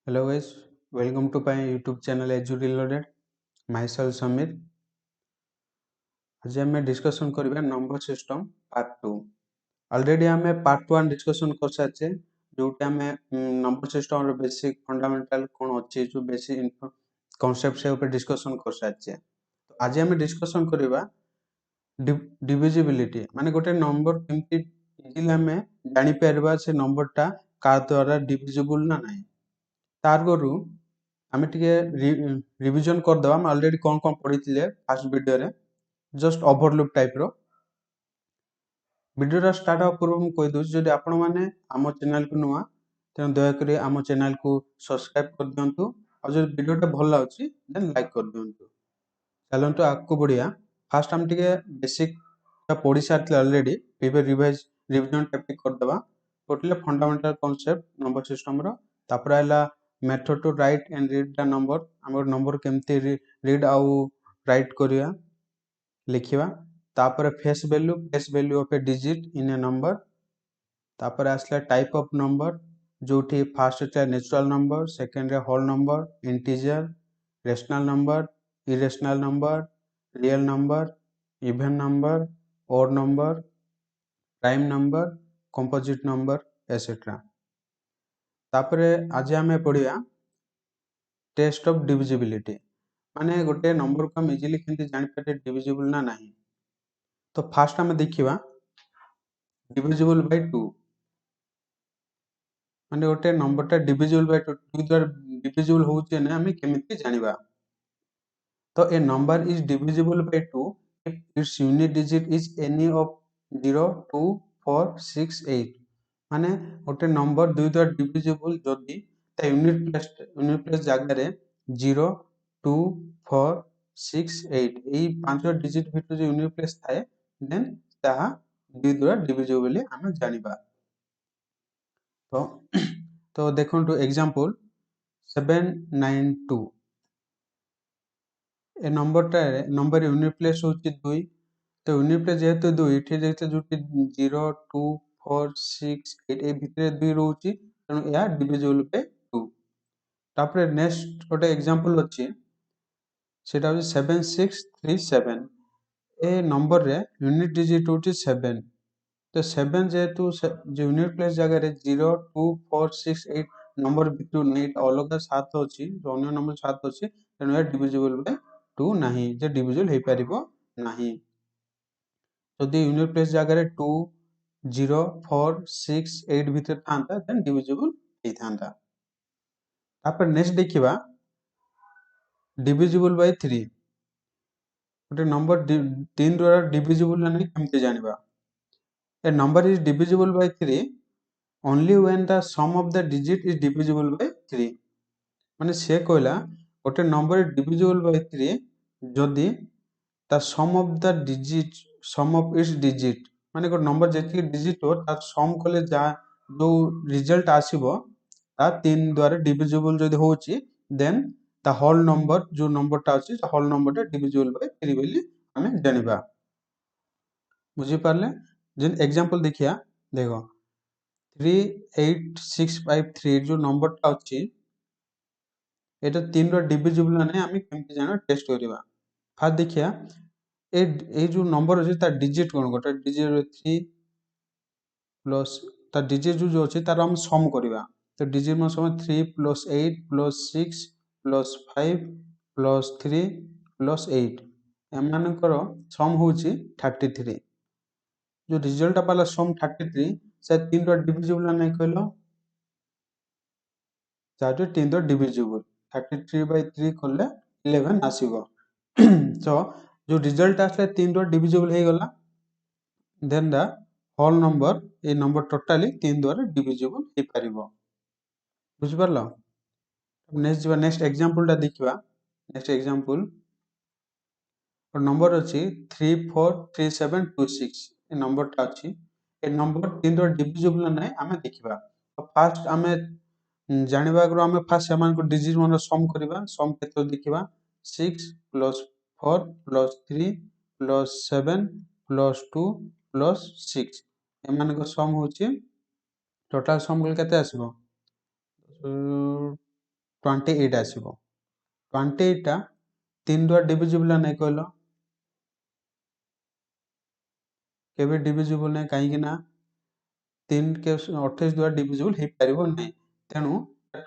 Hello guys, welcome to my YouTube channel Edu Reloaded. Myself Samir. आज आम discussion करिबा number system part 2. Already आमे part 1 discussion कर साचे जोटे आमे नंबर सिस्टम रो बेसिक फंडामेंटल कोन अछि जो बेसिक कांसेप्ट से ऊपर डिस्कसन कर साचे. तो आज आमे डिस्कसन करिबा डिविजिबिलिटी माने गोटे नंबर केमति इजिली आमे जानि परबा से नंबरटा का द्वारा डिविजिबल ना नाही. तार गरु आमे टिके रिविजन कर दबा. हम ऑलरेडी कोन कोन पढिथिले फर्स्ट वीडियो रे जस्ट ओवरलुक टाइप रो वीडियो स्टार्ट हो पूर्व मु कहि दोछ जदि आपण माने आम चैनल को नुआ तेन दया करी आम चैनल को सब्सक्राइब कर दियंतु और जदि वीडियोटा भल लागछि देन लाइक कर दियंतु. चलंतु आगको बढ़िया. फर्स्ट हम टिके बेसिक पढ़ी सारथिले ऑलरेडी पेपर रिविजन टॉपिक कर दबा. Totally fundamental concept number system रो तापर आला method to write and read the number. हमर नंबर केमती रीड आउ राइट करिया लिखिवा. तापर face value of a digit in a number. तापर आसला टाइप ऑफ नंबर जोठी फर्स्ट होता है नेचुरल नंबर, सेकंड रे whole number, integer, rational number, irrational number, real number, even number, odd number, prime number, composite number etcetera. तापर आज हमें पढ़िया टेस्ट ऑफ डिविजिबिलिटी माने गोटे नंबर को हम इजीली केमती जानि पारे डिविजिबल ना नाही. तो फास्ट हमें देखिवा डिविजिबल बाय 2 माने गोटे नंबरटा डिविजिबल बाय 2 द्वारा डिविजिबल होउचे ना हमें केमिति जानिबा. तो a number is divisible by 2 if its unit digit is any of 0 2 4 6 8 माने गोटे नंबर 2 द्वारा डिविजिबल जदि ता यूनिट प्लेस जगह रे 0 2 4 6 8 एई पांचटा डिजिट भितर जे यूनिट प्लेस थाए देन ताहा 2 द्वारा डिविजिबल बोली हमें जानिबा. तो देखंतु एग्जांपल 792 ए नंबर यूनिट प्लेस होची 2. तो यूनिट प्लेस जेहेतु 2 इथे देखते जोटी 0 2 4 6 8 ए भितर 2 रहउची तनो या डिविजिबल बाय 2. तापरे नेक्स्ट गोटे एग्जांपल अछि सेटा होची 7637 ए नंबर रे यूनिट डिजिट होची 7. तो 7 जेहेतु जो यूनिट प्लेस जगह रे 0 2 4 6 8 नंबर भितर नै अलग 7 अछि जो अन्य नंबर 7 अछि तनो या डिविजिबल बाय 2 नाही जे डिविजिबल हे परिबो नाही. जदि यूनिट प्लेस जगह रे 2 0 4 6 8 भितर थांता देन डिविजिबल हे थांता. तापर नेक्स्ट देखिबा डिविजिबल बाय 3 गोटे नंबर 3 द्वारा डिविजिबल ना नै केमते जानिबा. A number is divisible by 3 only when the sum of the digit is divisible by 3. माने से कहला गोटे नंबर divisible by 3 जदि ता sum of the digit sum of its digit माने गोटे नंबर जेति डिजिट हो ता सम कले जा जो रिजल्ट आसीबो ता 3 द्वारा divisible जदि होची देन ता होल नंबर जो नंबर ता अछि होल नंबर ता divisible by 3 बोली हमें जानिबा. बुझी पारले जिन एग्जांपल देखिया देखो 38653 जो नंबर ता अछि एटा 3 रो डिविजिबल ना नै हमें केमति जाना टेस्ट करिबा. फास्ट देखिया ए जो नंबर अछि ता डिजिट कोन गोटे डिजिट 3 प्लस ता डिजिट जो अछि तार हम सम करिबा. तो डिजिट म सम 3 plus 8 plus 6 plus 5 plus 3 plus 8 एमानकर सम होची 33. जो रिजल्ट पाला सम 33 से 3 रो डिविजिबल ना नै कहलो चाहे 3 रो डिविजिबल 33 by 3 करले 11 आसीबो. सो जो रिजल्ट आसले 3 रो डिविजिबल हे गला देन द होल नंबर ए नंबर टोटली 3 द्वारा डिविजिबल हे परिबो. बुझ परलो. नेक्स्ट एग्जांपल ता देखिबा. नेक्स्ट एग्जांपल और नंबर अछि 343726 ए नंबर ता अछि ए नंबर 3 रो डिविजिबल ना नै हमें देखिबा. तो फास्ट हमें जानिबा गरो हमें फास्ट समान को डिजिट मन सम करिबा. सम केतो देखिबा 6 plus 4 plus 3 plus 7 plus 2 plus 6 एमान को सम होची टोटल सम केते आसीबो 28 आसीबो 28 टा 3 द्वारा डिविजिबल ना कहलो केबे डिविजिबल ना काहे कि ना 3 के 28 द्वारा डिविजिबल हे परिबो नै तेनु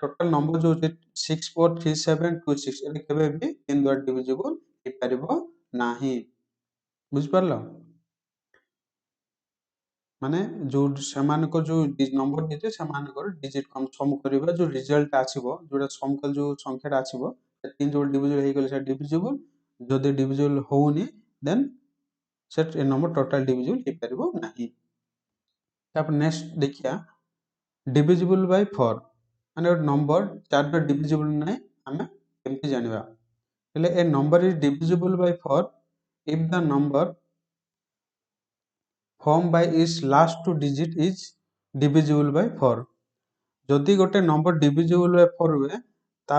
टोटल नंबर जो 643726 एटा केबे भी 3 द्वारा डिविजिबल हे परिबो नाही बुझ परलो माने जो सेमानक जो नंबर देते सेमानकर डिजिट कम सम करिबा जो रिजल्ट आसीबो जोटा सम कल जो संख्याटा आसीबो 3 जो डिविजिबल हे गेले से डिविजिबल जदि डिविजिबल होउनी देन सेट ए नंबर टोटल डिविजिबल हे परिबो नाही तापर नेक्स्ट देखिया डिविजिबल बाय 4 माने एक नंबर 4 द्वारा डिविजिबल नै हमें केमति जानिबा हेले a number is divisible by 4 if the number formed by its last two digit is divisible by 4 जदि गोटे नंबर डिविजिबल बाय 4 हुए ता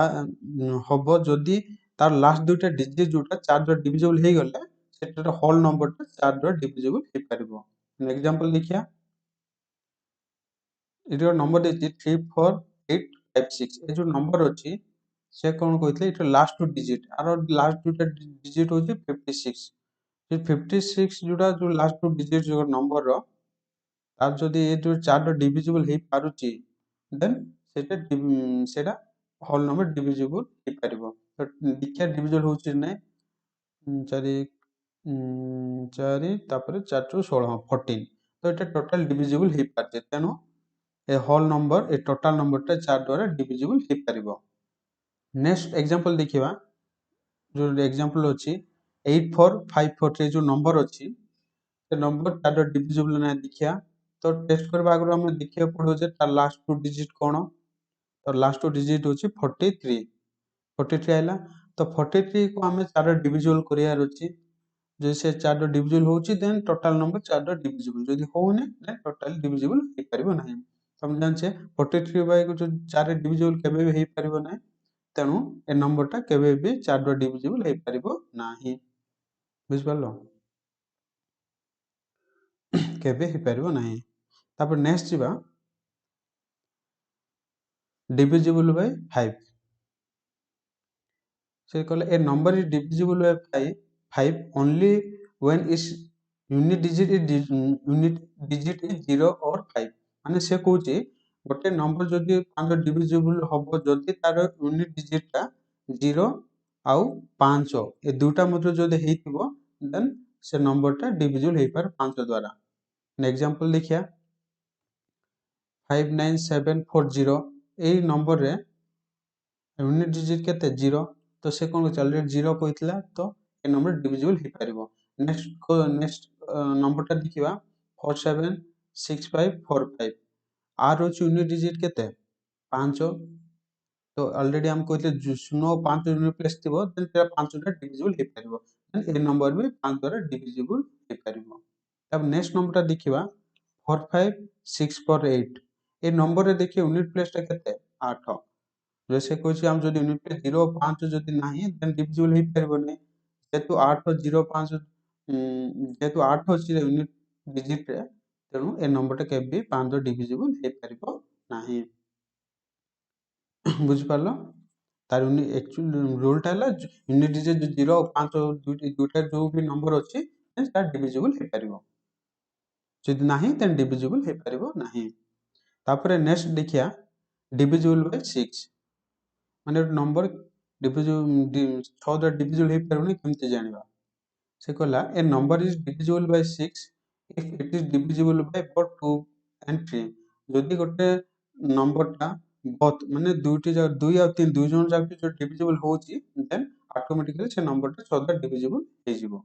हबो जदि तार लास्ट दुटा डिजिट जोटा 4 द्वारा डिविजिबल हे गले सेटा होल नंबर टा 4 द्वारा डिविजिबल हे परिबो एग्जांपल देखिया इधर नंबर देछि 34856 ए जो नंबर अछि से कोन कहथले इट लास्ट टू डिजिट आरो लास्ट दुटा डिजिट होछि 56 से 56 जोटा जो लास्ट टू डिजिट जो नंबर रो तार जदि ए जो 4 डिविजिबल हे पारुची देन सेटा होल नंबर डिविजिबल हे परिबो तो देखिया डिविजिबल होछि नै 4 4 तापर 4 टू 16 14 तो एटा टोटल डिविजिबल हे पारते तेनो a whole number a total number टा 4 द्वारा डिविजिबल हे परिबो नेक्स्ट एग्जांपल देखिबा जो एग्जांपल अछि 8454 रे जो नंबर अछि से नंबर 4 द्वारा डिविजिबल ना देखिया तो टेस्ट करबा आगु हम देखिया पड़ो जे तार लास्ट टू डिजिट कोन तो लास्ट टू डिजिट होछि 43 43 आइला तो 43 को हमें 4 डिविजिबल करियार अछि जैसे 4 डिविजिबल होछि देन टोटल नंबर 4 डिविजिबल जदि होउने देन टोटल डिविजिबल हे परिबो नाही हम जानछे 43 बाय को जो 4 डिविजिबल केबे भी हे परिबो नाही तेनु ए नंबर टा केबे भी 4 द्वारा डिविजिबल हे परिबो नाही बुझ परलो केबे हे परिबो नाही तापर नेक्स्ट जिबा डिविजिबल बाय 5 से कहले a number is divisible by 5 only when is unit digit is 0 और 5 माने से कहूची गोटे नंबर जदि 5 डिविजिबल हबो जदि तार यूनिट डिजिट टा 0 आउ 5 ए दुटा मध्य जदि हेतिबो देन से नंबर टा डिविजिबल हे पार 5 द्वारा ने एग्जांपल देखिया 59740 ए नंबर रे यूनिट डिजिट केते 0 तो से कोन चल 0 कहतला तो ए नंबर डिविजिबल हे परिबो नेक्स्ट नंबर टा देखिबा 476545 आर होची यूनिट डिजिट केते 5 तो ऑलरेडी हम कहते 0 5 यूनिट प्लेस थिबो देन तेरा 5 द्वारा डिविजिबल हे परिबो देन ए नंबर भी 5 द्वारा डिविजिबल हे परिबो तब नेक्स्ट नंबर टा देखिबा 45648 ए नंबर रे देखिए यूनिट प्लेस टा केते 8 जैसे कहछि हम जदि यूनिट प्लेस 0 5 जदि नाही देन डिविजिबल हे परिबो नै जेतु 8 0 5 जेतु 8 अछि यूनिट डिजिट रे तेनु ए नंबर टा केबे 5 द्वारा डिविजिबल हे परिबो नाही बुझ पारलो तार एक्चुअल रूल टा हला यूनिट डिजिट 0 5 दुटा जो भी नंबर अछि तार डिविजिबल हे परिबो जदि नाही देन डिविजिबल हे परिबो नाही तापरे नेक्स्ट देखिया डिविजिबल बाय 6 माने नंबर डिविजिबल 6 द्वारा डिविजिबल हे परिबो नै केमति जानिबा से कहला a number is divisible by 6 if it is divisible by both 2 and 3 जदि गोटे नंबर टा बोथ माने दुटी 2 या 3 दुई जन जाक जो डिविजिबल होची देन ऑटोमेटिकली से नंबर टा 6 द्वारा डिविजिबल हे जिवो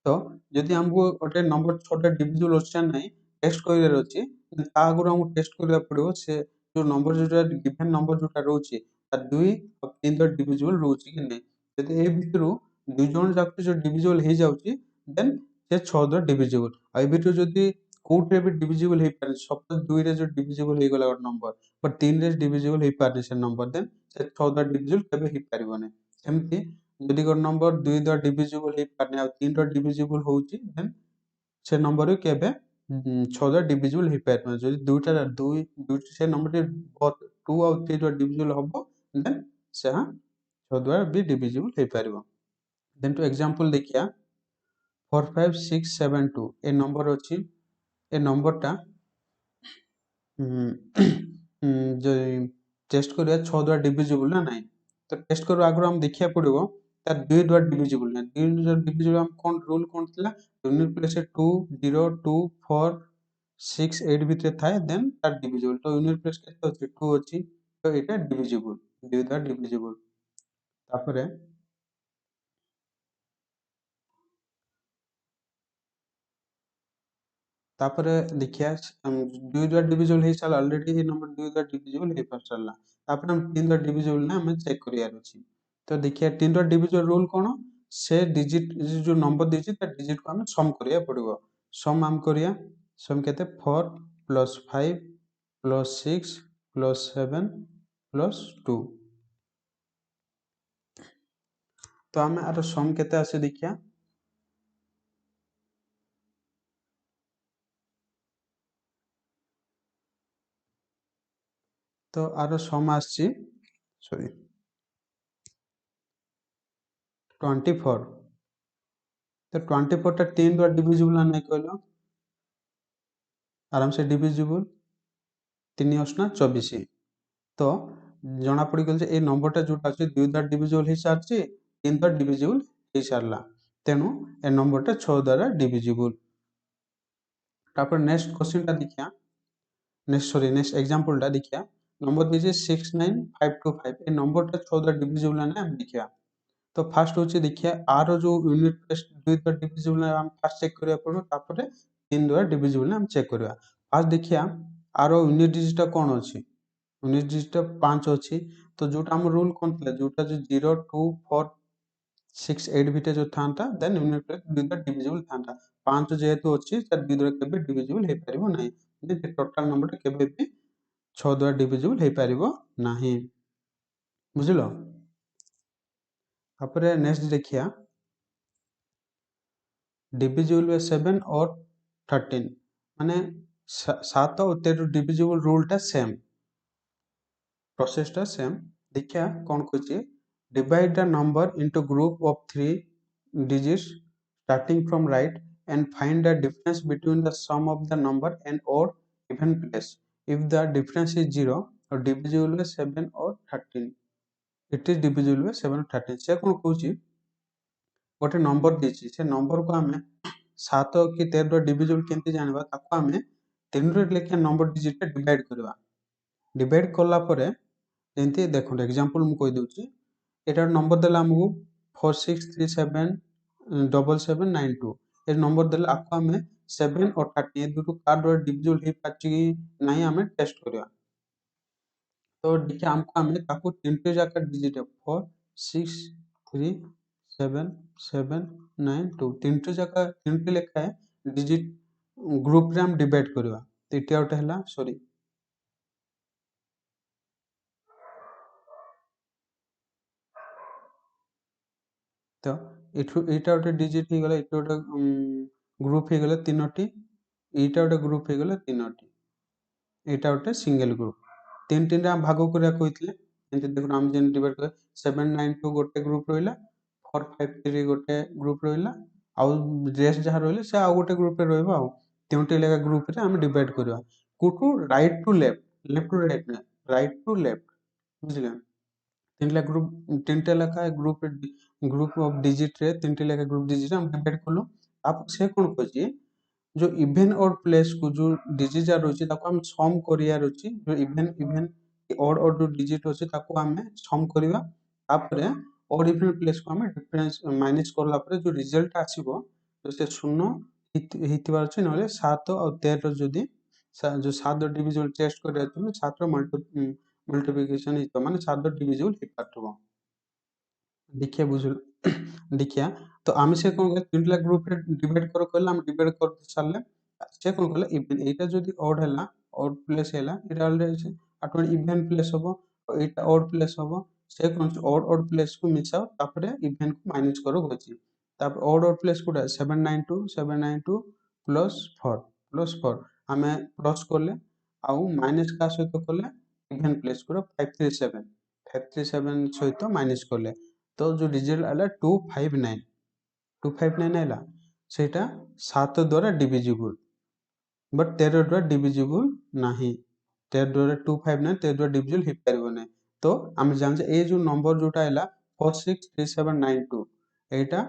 तो जदि हमको गोटे नंबर 6 टा डिविजिबल अछि नै टेस्ट करियर अछि ता आगु हमको टेस्ट करिया पड़िबो से जो नंबर जोटा गिवन नंबर जोटा रहउची ता 2 और 3 द्वारा डिविजिबल रहउची कि नै जदि ए भितरु दुई जन जाक जो डिविजिबल हे जाउची देन से 6 द्वारा डिविजिबल आ ए भितरु जदि कोउटे भी डिविजिबल हे पारे सपोज 2 रे जो डिविजिबल हे गला नंबर पर 3 रे डिविजिबल हे पारे से नंबर देन से 6 द्वारा डिविजिबल केबे हे पारिबो नै सेमति जदि को नंबर 2 द्वारा डिविजिबल हे पारे आ 3 द्वारा डिविजिबल होउची देन से नंबर केबे 6 द्वारा डिविजिबल हे पारे जदि दुटा 2 से नंबर बहुत 2 ଆଉ 3 द्वारा डिविजिबल हबो देन से 6 द्वारा भी डिविजिबल हे पारिबो। देन टू एग्जांपल देखिया 45672 ए नंबर अछि ए नंबरटा जो टेस्ट करिया 6 द्वारा डिविजिबल ना नहीं तो टेस्ट करबा आगु हम देखिया पड़िबो तार 2 द्वारा डिविजिबल ना 2 द्वारा डिविजिबल हम कोन रूल कोन थिला यूनिट प्लेस 2 0 2 4 6 8 भितरे थाए देन तार डिविजिबल तो यूनिट प्लेस केते अछि 2 अछि तो एटा डिविजिबल 2 द्वारा डिविजिबल तापरे तापरे देखिया 2 द्वारा डिविजिबल हे साल ऑलरेडी ये नंबर 2 द्वारा डिविजिबल हे पर चलला तापरे हम 3 द्वारा डिविजिबल ना हमें चेक करियार अछि तो देखिए 3 द्वारा डिविजिबल रूल कोन से डिजिट जो नंबर देछि त डिजिट को हमें सम करिया पड़िबो सम हम करिया सम केते 4 + 5 + 6 + 7 + 2 तो हमें आरो सम केते आसे देखिया तो आरो सम आछि सॉरी 24 तो 24 टा 3 द्वारा डिविजिबल ना नहीं कहलो आराम से डिविजिबल 3 8 24 तो जना पड़ी गल जे ए नंबरटा जोटा अछि 2 द्वारा डिविजिबल हे सारछि 3 द्वारा डिविजिबल हे सारला तेनु ए नंबरटा 6 द्वारा डिविजिबल तापर नेक्स्ट क्वेश्चन टा देखिया नेक्स्ट एग्जांपल टा देखिया नंबर दीजिए 69525 ए नंबरटा 6 द्वारा डिविजिबल ना हम देखिया तो फास्ट होची देखिया आरो जो यूनिट टेस्ट 2 द्वारा डिविजिबल ना हम फास्ट चेक करिया पड़ो तापर 3 द्वारा डिविजिबल ना हम चेक करिया फास्ट देखिया आरो यूनिट डिजिट कोन अछि यूनिट डिजिट 5 अछि तो जोटा हम रूल कोन थिला जोटा जो 0 2 4 6 8 भितर जो थांता देन यूनिट प्लेस 2 द्वारा डिविजिबल थांता 5 जेहेतु अछि त 2 द्वारा केबे डिविजिबल हे परिबो नाही जे टोटल नंबर केबे भी 6 द्वारा डिविजिबल हे परिबो नाही बुझिलो तापरे नेक्स्ट देखिया डिविजिबल बाय 7 और 13 माने 7 और 13 डिविजिबल रूल टा सेम प्रोसेस टा सेम देखिया कोन कहछि divide the number into group of 3 digits starting from right and find the difference between the sum of the number and odd even place if the difference is 0 or divisible by 7 or 13 it is divisible by 7 or 13 से कोन कहछि गोटे number देछि से number को हमें 7 कि 13 रो divisible केनते जानबा ताको हमें 3 रो लेखा नंबर डिजिट डिवाइड करबा डिवाइड करला परे जेंति देखो एग्जांपल मु कहि दउछि एटार नंबर देला हमहु 46377792 ए नंबर देला आपको हमें 7 और 30 ए दुटो कार्ड द्वारा डिविजिबल हे पाछि कि नहीं हमें टेस्ट करबा तो देखिए हमको हमें ताको तीनटे जाकर डिजिट 4 6 3 7 7 9 2 तीनटे जाकर तीनटे लेखा है डिजिट ग्रुप रे हम डिवाइड करबा तो इटे आउट हैला सॉरी तो एठु एटा गोटे डिजिट हे गला एटा गोटे ग्रुप हे गला तीनोटी एटा गोटे ग्रुप हे गला तीनोटी एटा गोटे सिंगल ग्रुप तीन तीन रा भाग करिया कहितले एंते देखो हम जेन डिवाइड कर 792 गोटे ग्रुप रहिला 453 गोटे ग्रुप रहिला आ रेस्ट जहा रहिले से आ गोटे ग्रुप रे रहबा आ तीनोटी लेगा ग्रुप रे हम डिवाइड करबा कोटू right to left left to right ना राइट टू लेफ्ट बुझले तीनटा ग्रुप तीनटा लेखा ग्रुप ऑफ डिजिट रे तीनटा लेखा ग्रुप डिजिट हम डिवाइड करलो आप से कोन कहछि जो इवन और प्लेस को जो डिजिट जा रहछि ताको हम सम करिया रहछि जो इवन और जो डिजिट होछि ताको हमें सम करिवा तापरे और इवन प्लेस को हमें डिफरेंस माइनस करला परे जो रिजल्ट आसीबो तो से शून्य हितबार छै नले 7 और 13 जदी जो 7 डिविजिबल टेस्ट करिया तुम 7 मल्टीप्लिकेशन हित माने 7 डिविजिबल हे पाटबो देखिए बुझल देखिया तो आमे से कोन तीनटा ग्रुप रे डिवाइड करो कहला हम डिवाइड कर सारले से कोन कहला इवन एटा जदी ऑड हैला ऑड प्लेस हैला एटा ऑलरेडी अटो इवन प्लेस होबो एटा ऑड प्लेस होबो से कोन ऑड प्लेस को मिसाओ तापरे इवन को माइनस करो होछि तापर ऑड प्लेस कोडा 792 प्लस 4 हमें प्लस करले आउ माइनस का सहित करले इभेन प्लेस को 537 सहित माइनस कले तो जो रिजल्ट आला 259 आला सेटा 7 द्वारा डिविजिबल बट 13 द्वारा डिविजिबल नहीं 13 द्वारा 259 13 द्वारा डिविजिबल हो पारिबो नै तो हम जान ए जो नंबर जोटा आला 463792 एटा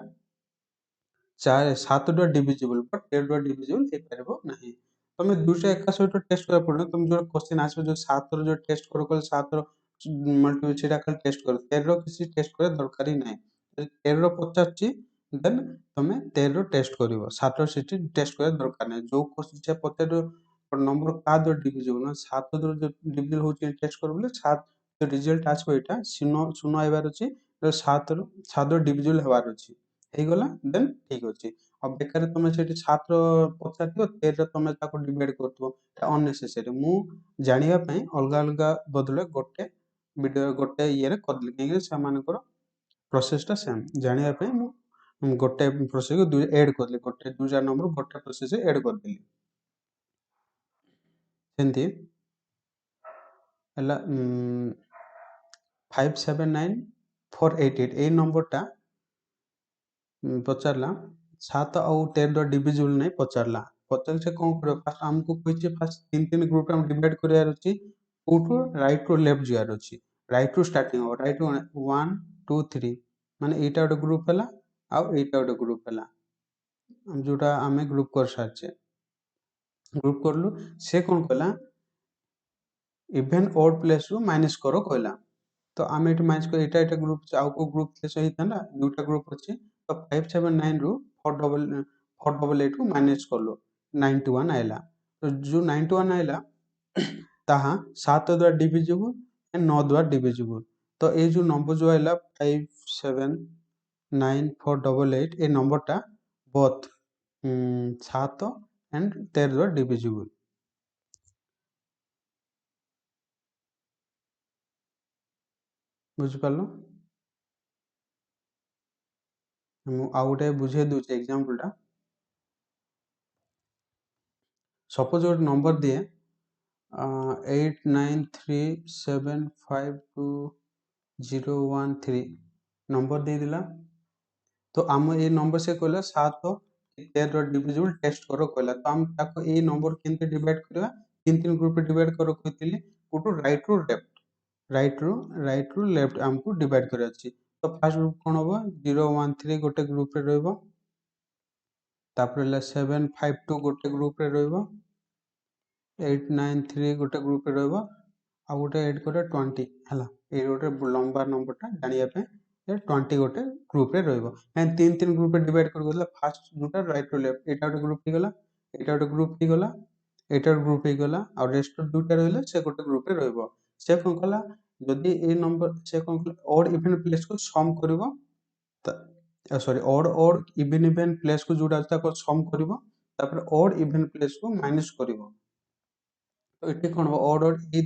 7 द्वारा डिविजिबल बट 13 द्वारा डिविजिबल हो पारिबो नहीं तमे दुटा एका सहित टेस्ट करा पड़ो तुम जो क्वेश्चन आसबो जो 7 रो जो टेस्ट करो कल 7 रो मल्टीपल सेटा कल टेस्ट करो 13 रो किसी टेस्ट करे दरकारी नै 13 रो 50 देन तमे 13 रो टेस्ट करिवो 7 रो सिटी टेस्ट करे दरकार नै जो क्वेश्चन से 50 नंबर का दो डिविजिबल ना 7 दो जो डिविजिबल होची टेस्ट करो बोले 7 जो रिजल्ट आसबो एटा शून्य शून्य आइबार अछि 7 रो 7 रो डिविजिबल हेबार अछि ହେଇଗଲା ଦେନ୍ ଠିକ ଅଛି ଆଉ ବେକାର ତମେ ସେଠି 7 ର ପଚାରିଥିବ 13 ର ତମେ ତାକୁ ଡିଭାଇଡ କରୁଥିବ ଏଟା ଅନନେସେସରି ମୁଁ ଜାଣିବା ପାଇଁ ଅଲଗା ଅଲଗା ବଦଳରେ ଗୋଟେ ଭିଡିଓ ଗୋଟେ ଇଏରେ କରିଦେଲି କାହିଁକି ସେମାନଙ୍କର ପ୍ରୋସେସଟା ସେମ୍ ଜାଣିବା ପାଇଁ ମୁଁ ଗୋଟେ ପ୍ରୋସେସକୁ ଦୁଇ ଏଡ୍ କରିଦେଲି ଗୋଟେ ଦୁଇଟା ନମ୍ବର ଗୋଟେ ପ୍ରୋସେସରେ ଏଡ୍ କରିଦେଲି ସେମିତି ହେଲା 579488 ଏଇ ନମ୍ବରଟା ପଚାରିଲା 7 ଆଉ 13 ର ଡିଭିଜିବଲ ନାହିଁ ପଚାରିଲା ପଚାରିଲେ ସେ କ'ଣ କରିବ ଫାଷ୍ଟ ଆମକୁ କହିଛି ଫାଷ୍ଟ ତିନି ତିନି ଗ୍ରୁପରେ ଆମେ ଡିଭାଇଡ୍ କରିବାର ଅଛି କୋଉଠୁ ରାଇଟ୍ ରୁ ଲେଫ୍ଟ ଯିବାର ଅଛି ରାଇଟ୍ ରୁ ଷ୍ଟାର୍ଟିଂ ହେବ ରାଇଟ୍ ରୁ 1 2 3 ମାନେ ଏଇଟା ଗୋଟେ ଗ୍ରୁପ ହେଲା ଆଉ ଏଇଟା ଗୋଟେ ଗ୍ରୁପ ହେଲା ଯୋଉଟା ଆମେ ଗ୍ରୁପ କରିସାରିଛେ ଗ୍ରୁପ କରିଲୁ ସେ କ'ଣ କଲା ଇଭେନ୍ ଅଡ୍ ପ୍ଲେସ୍ ରୁ ମାଇନସ୍ କର କହିଲା तो आम ये माइनस कर एटा ग्रुप आउ को ग्रुप सही था ना दुटा ग्रुप अच्छी तो 579 रु 488 को माइनस कर लो 91 आइला तो जो 91 आइला ताहा 7 द्वारा डिविजिबल एंड 9 द्वारा डिविजिबल तो ये जो नंबर जो आइला 5794888 ये नंबर टा बोथ 7 एंड 13 द्वारा डिविजिबल बुझिपाल आउ गोटे बुझे दूचे एग्जांपल टा सपोज गोटे नंबर दिए 89375201 नंबर दे दिला तो आम ये नंबर से कहला 7 13 डिविजिबल टेस्ट करो कहला तो हम ताको ए नंबर केनते डिवाइड करबा तीन तीन ग्रुप डिवाइड करो कहतिली कोटू राइट रू लेफ्ट हमको डिवाइड करे अछि तो फर्स्ट ग्रुप कोन होबो 013 गोटे ग्रुप रे रहबो तापर 752 गोटे ग्रुप रे रहबो 893 गोटे ग्रुप रे रहबो आ गोटे ऐड करे 20 हला ए गोटे लंबा नंबर टा जानिया पे 20 गोटे ग्रुप रे रहबो एंड तीन तीन ग्रुप रे डिवाइड कर गला फर्स्ट जोटा राइट रू लेफ्ट एटा गोटे ग्रुप ही गला एटा गोटे ग्रुप ही गला एटा ग्रुप ही गला और रेस्ट दुटा रहले से गोटे ग्रुप रे रहबो से कोन कला जदि ए नंबर से कोन कला ऑड इवन प्लेस को सम करबो सॉरी ऑड इवन प्लेस को जोटा ताको सम करबो तापर ऑड इवन प्लेस को माइनस करबो तो एठी कोन हो ऑड ए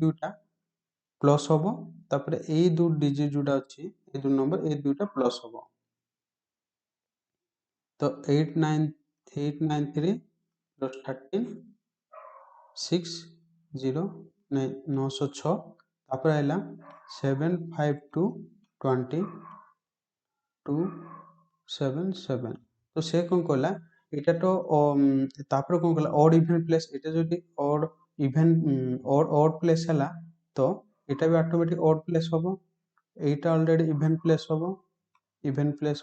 दुटा प्लस होबो तापर ए दु डिजिट जोटा अछि ए दु नंबर ए दुटा प्लस होबो तो 893 प्लस 13 906 तापर आइला 752 20 277 तो से कोन कहला एटा तो तापर कोन कहला ऑड इवन प्लेस एटा जदि ऑड इवन ऑड प्लेस हला तो एटा भी ऑटोमेटिक ऑड प्लेस होबो एटा ऑलरेडी इवन प्लेस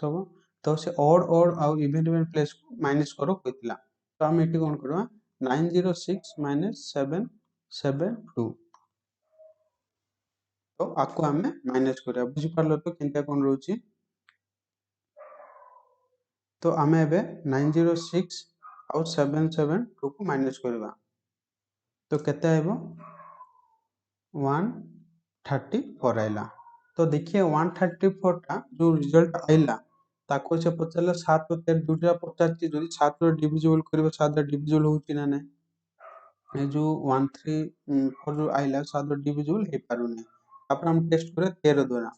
होबो तो से ऑड आ इवन प्लेस को माइनस करो कहतिला तो हम एटी कोन करबा 906 772 तो आपको हमें माइनस करिया बुझि पारलो तो केनता कोन रहउची तो आम ए 906 आउ 772 को माइनस करवा तो केते आइबो 134 आइला तो देखिए 134 टा जो रिजल्ट आइला ताको से पचला 7 13 दुटा 50 जदि 7 रो डिविजिबल करबो 7 रो डिविजिबल होची ना नै ए जो 134 जो आइला 7 रो डिविजिबल हे पारु नै तापर हम टेस्ट करे 13 द्वारा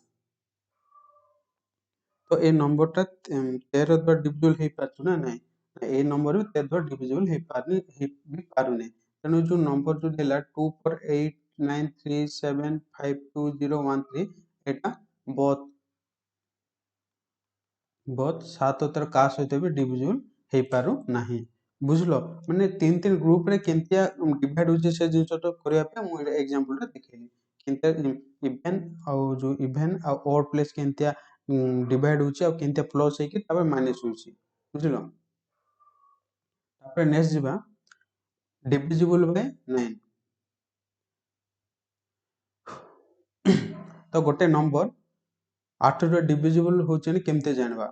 तो ए नंबर टा 13 द्वारा डिविजिबल हे पाछु ना नै ए नंबर भी 13 द्वारा डिविजिबल हे पारनी भी पारु नै तेणु जो नंबर जो देला 2489375201 एटा बोथ सात उतर का सहित भी डिविजिबल हे पारु नाही बुझलो माने तीन तीन ग्रुप रे केनतिया डिवाइड होजे से जिंस तो करिया पे मु एग्जांपल रे देखैली केनतिया इवन आ जो इवन आ ऑड प्लेस केनतिया डिवाइड होचे आ केनतिया प्लस हे कि तबे माइनस होचे बुझलो तापर नेक्स्ट जिबा डिविजिबल बाय 9 तो गोटे नंबर 8 रो डिविजिबल होचे ने केमते जानबा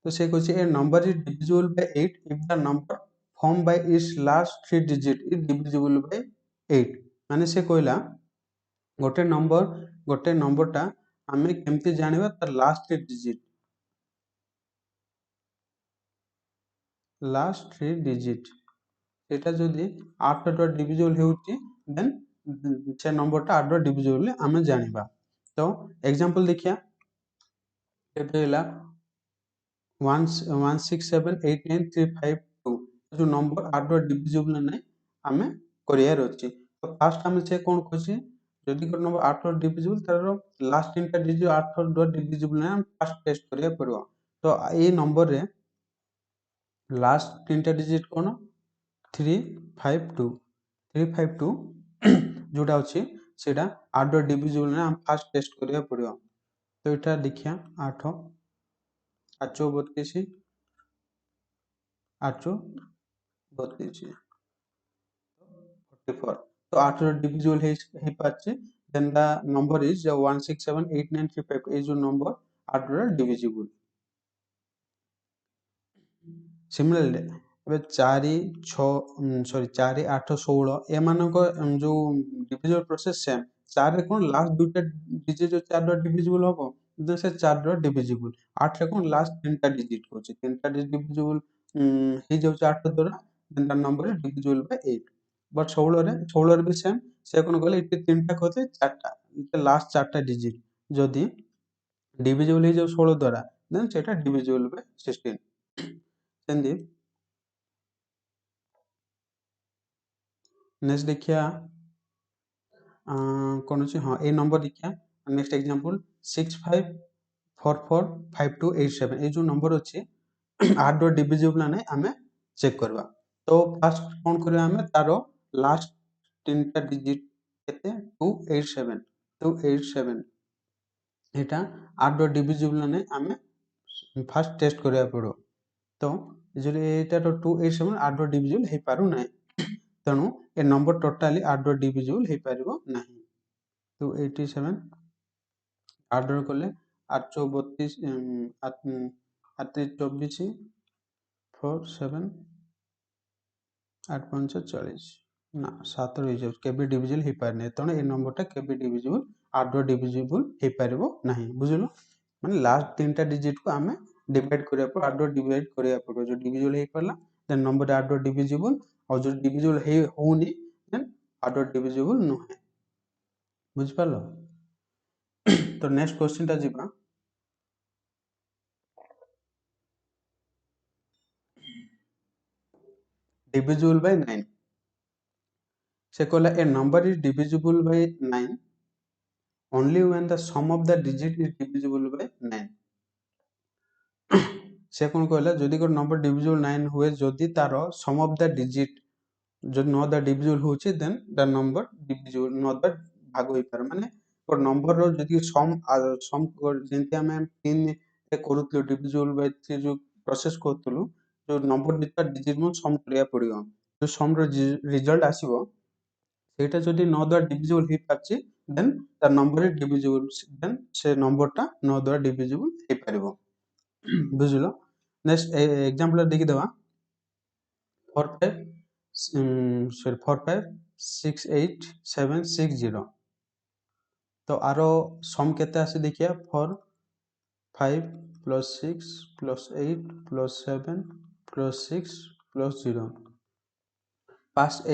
तो से कहछि a number is divisible by 8 if the number form by its last 3 digit is divisible by 8 माने से कहला गोटे नंबरटा आमे केमते जानिबा तार लास्ट 3 डिजिट एटा जदि 8 रो डिविजिबल हेउची देन से नंबरटा 8 रो डिविजिबल आमे जानिबा तो एग्जांपल देखिया केते होला 1678935 जो नंबर 8 रो डिविजिबल नै आमे करियर अछि तो फास्ट आमे से कोन कहछि जदि को नंबर 8 रो डिविजिबल तार लास्ट तीनटा डिजिट 8 रो डिविजिबल नै फास्ट टेस्ट करिया पड़ो तो ए नंबर रे लास्ट तीनटा डिजिट कोन 352 जोटा अछि सेटा 8 रो डिविजिबल नै हम फास्ट टेस्ट करिया पड़ो तो एटा देखिया 8 8 32 8 32 44 तो 8 रो डिविजिबल हे पाछे देन द नंबर इज 1678935 ए जो नंबर 8 रो डिविजिबल सिमिलरली ଏବେ 4 6 सॉरी 4 8 16 ଏମାନଙ୍କ ଯୋଉ ଡିଭିଜନ ପ୍ରୋସେସ ସେମ୍ 4 ରେ କଣ ଲାଷ୍ଟ ଦୁଇଟା ଡିଜିଟ ଯୋଉ 4 ର ଡିଭିଜିବଲ ହବ କିନ୍ତୁ ସେ 4 ର ଡିଭିଜିବଲ 8 ରେ କଣ ଲାଷ୍ଟ ତିନିଟା ଡିଜିଟ ହଉଛି ତିନିଟା ଡିଭିଜିବଲ ହେଇ ଯାଉଛି 8 ଦ୍ୱାରା ଦେନ୍ ଦ ନମ୍बर ଇଜ ଡିଭିଜିବଲ ବାଇ 8 ବଟ୍ 16 ରେ ବି ସେମ୍ ସେ କଣ କହିଲେ ଏଠି ତିନିଟା କହିଲେ ଚାରଟା ଏତେ ଲାଷ୍ଟ ଚାରଟା ଡିଜିଟ ଯଦି ଡିଭିଜିବଲ ହେଇ ଯାଉ 16 ଦ୍ୱାରା ଦେନ୍ ସେଟା ଡିଭିଜିବଲ ବାଇ 16 ସେମିତି नेक्स्ट देखिया कौन अच्छे हाँ ये नंबर देखिया नेक्स्ट एग्जांपल 65445287 ये जो नंबर अच्छे 8 रो डिविजिबल ना आमे चेक करबा तो फास्ट कौन करबा आमे तारो लास्ट तीनटा डिजिट केते 287 एटा 8 रो डिविजिबल ना आमे फास्ट टेस्ट करबा पड़ो तो जले एटा तो 287 8 रो डिविजिबल हे पारु नै तेणु ए नंबर टोटाली 8 रो डिविजिबल हे पारिबो नाही 287 8 रो कले 832 824 47 8 5 40 ना 7 रो हिसाब केबे डिविजिबल हे पारने तेणु ए नंबरटा केबे डिविजिबल 8 रो डिविजिबल हे पारिबो नाही बुझलो माने लास्ट तीनटा डिजिट को आमे डिवाइड करिया पर 8 रो डिवाइड करिया पर जो डिविजिबल हे परला देन नंबर 8 रो डिविजिबल और जो डिविजिबल हे होनी देन 8 रो डिविजिबल नो है बुझ पालो तो नेक्स्ट क्वेश्चन टा जिबा divisible by 9 से कहला a number is divisible by 9 only when the sum of the digit is divisible by 9 से कौन कहला जदि को नंबर divisible 9 हुए जदि तारो sum of the digit जदि नो द divisible होची देन द नंबर divisible नो द भाग होई पार माने और नंबर रो जदि सम जेंति हमें 3 ए करूतलो divisible by 3 जो प्रोसेस करतलो जो नंबर दिता डिजिट मो सम करिया पड़ियो जो सम रो रिजल्ट आसीबो सेटा जदि 9 द्वारा डिविजिबल हे पाछि then the number is divisible then से नंबरटा 9 द्वारा डिविजिबल हे पारिबो बुझलो नेक्स्ट एग्जांपल देखि देबा 45 सॉरी 4568760 तो आरो सम केते आसे देखिया 4 5 plus 6 plus 8 plus 7 plus 6 plus 0 पास ए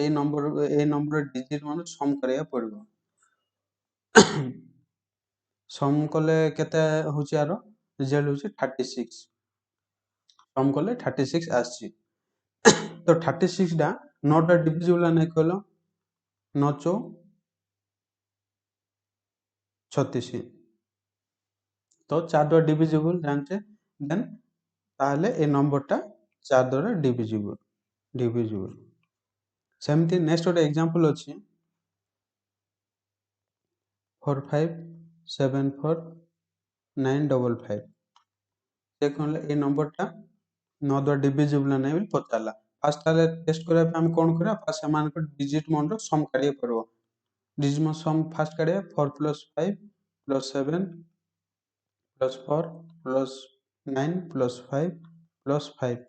नंबर डिजिट मान सम करिया पड़बो सम कले केते होची आरो रिजल्ट होची 36 सम कले 36 आसी तो 36 डा नौटा डिविजिबल नहीं कहल 9 चौ 36 तो 4 द्वारा डिविजिबल जानते देन ताहले ए नंबरटा 4 द्वारा डिविजिबल सेमती नेक्स्ट गोटे एग्जांपल अछि 457495 से कहले ए नंबरटा 9 द्वारा डिविजिबल नहीं बोली पचारला फास्ट ताले टेस्ट करबा पे हम कोन करा फास्ट समान को डिजिट मन रो सम काढिए परबो डिजिट मन सम फास्ट काढिए 4 + 5 + 7 + 4 + 9 + 5 + 5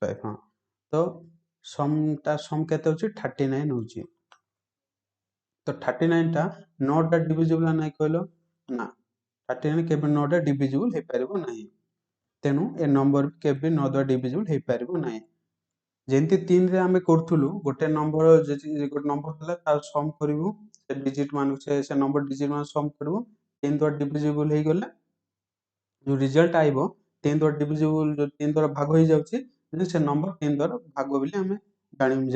5 हां तो सम केते होची 39 होची तो 39 टा 9 टा डिविजिबल नहीं कहलो ना 39 केबे 9 टा डिविजिबल हे परबो नहीं तेनु ए नंबर केबे 9 द्वारा डिविजिबल हे परबो नहीं जेंति 3 रे हमें करथुलु गोटे नंबर गोटे नंबर देला तार सम करिवु से डिजिट मान से नंबर डिजिट मान सम करबो 3 द्वारा डिविजिबल हे गला जो रिजल्ट आइबो 3 द्वारा डिविजिबल जो 3 द्वारा भाग हो जाउची से नंबर 3 द्वारा भाग बोली हमें